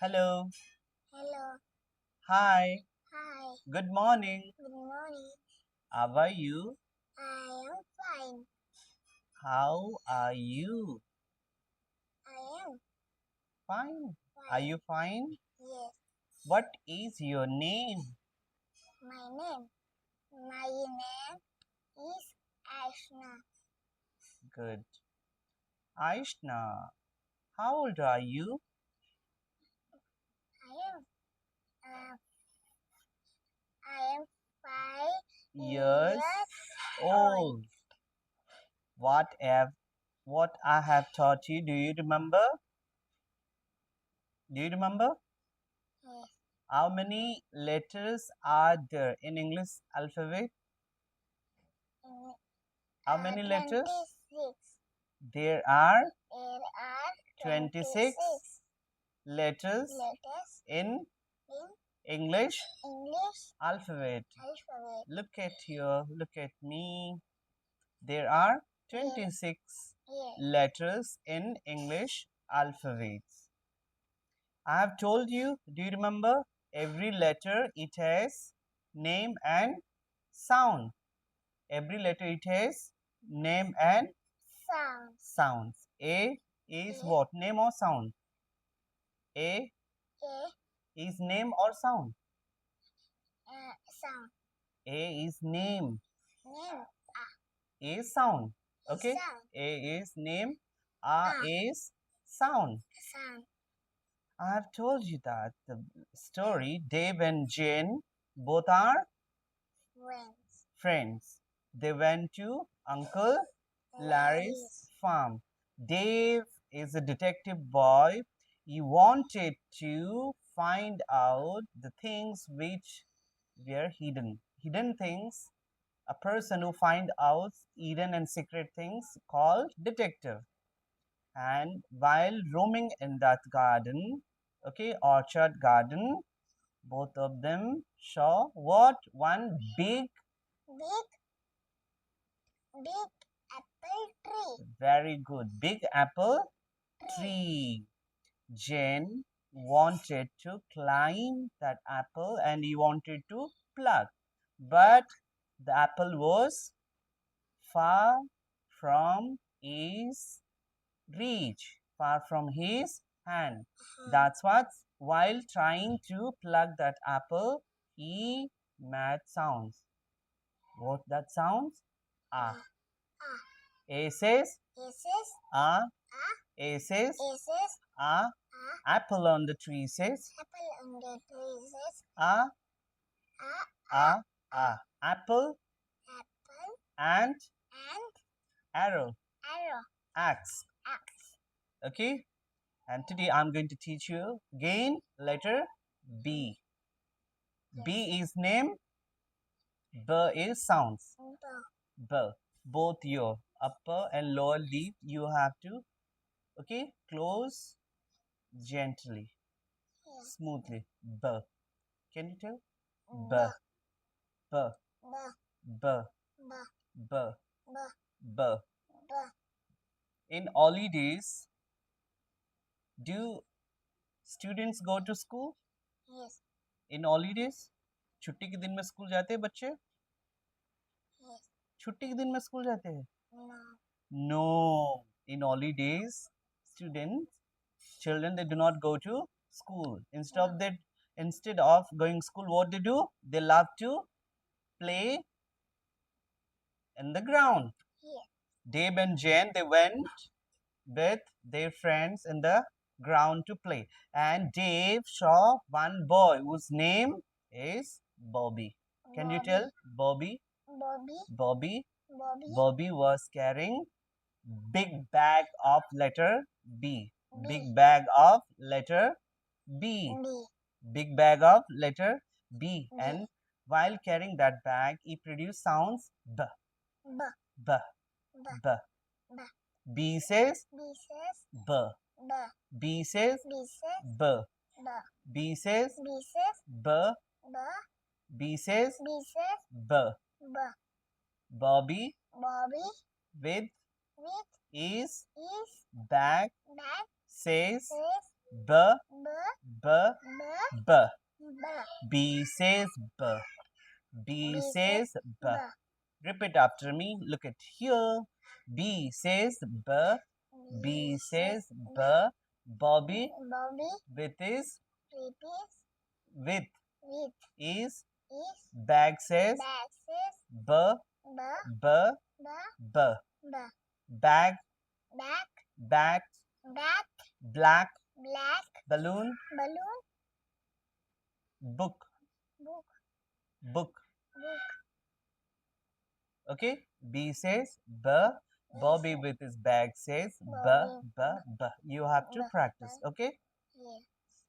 Hello. Hello. Hi. Hi. Good morning. Good morning. How are you? I am fine. How are you? I am Fine. Are fine. you fine? Yes. What is your name? My name. My name is Aashna. Good. Aishna, how old are you? I am. Uh, I am 5 years Years old. old. What I have taught you, do you remember? Do you remember? Yes. How many letters are there in English alphabet? In, How many letters? 26. There are There are 26 26 letters letters in in English English alphabet. alphabet. Look at here, look at me. There are There, 26 yes. letters in English alphabets. I have told you, do you remember? Every letter it has name and sound. Every letter it has name and Sound. sounds. A is A. what? Name or sound? A A. is name or sound? Sound. A is name. Name. A is sound. Okay? Sound. A is name. A is sound. Sound. I have told you that the story Dave and Jane both are Friends. friends. They went to Uncle Larry's farm. Dave is a detective boy. He wanted to find out the things which were hidden. Hidden things. A person who find out hidden and secret things called detective. And while roaming in that garden, okay, orchard garden, both of them saw what? One big, Big, big apple tree. very good, big apple tree. Jen wanted to climb that apple and he wanted to pluck, but the apple was far from his reach, far from his hand. That's what while trying to pluck that apple, he made sounds. What that sounds? Ah. Ah. A says Aces. ah. Ah. A says Aces. ah. Ah. Apple on the tree says Apple on the tree says ah. ah. Ah. Ah. Apple Apple and and arrow. arrow. Axe. Axe. Okay. And today I'm going to teach you again letter B. B is name. B is sounds. B. Both your upper and lower lip you have to, okay, close gently, smoothly. B. Can you tell? B. B. B. B. B. In holidays, do students go to school? Yes. In holidays, छुट्टी के दिन में school जाते हैं बच्चे? Yes. छुट्टी के दिन में स्कूल जाते हैं? No. No. In holidays, students, children, they do not go to school. Instead of going school, what they do? They love to play in the ground. Yes. Dave and Jen, they went with their friends in the ground to play. And Dave saw one boy whose name is Bobby. Can you tell? Bobby? Bobby. Bobby? Bobby. Bobby was carrying big bag of letter B. B. Big bag of letter B. B. Big bag of letter B. B. And while carrying that bag, he produced sounds B. B. B. B. B. B. B says B says B. B. B says B says B. B. B says B says B. B. B says B says B. B. Bobby Bobby with with his his bag bag says says B, B, B, B, B. B. B says B. B says B. Repeat after me. Look at here. B says B. B says B. Bobby Bobby with his repeats with with is is bag says bag says B. B, B. B, B. B. Bag, Back, bat, back, black, black, balloon, balloon, book, book, book. book. Okay. B says B. Bobby with his bag says B. Bobby. B. B. You have to B, practice. B. Okay. Yeah.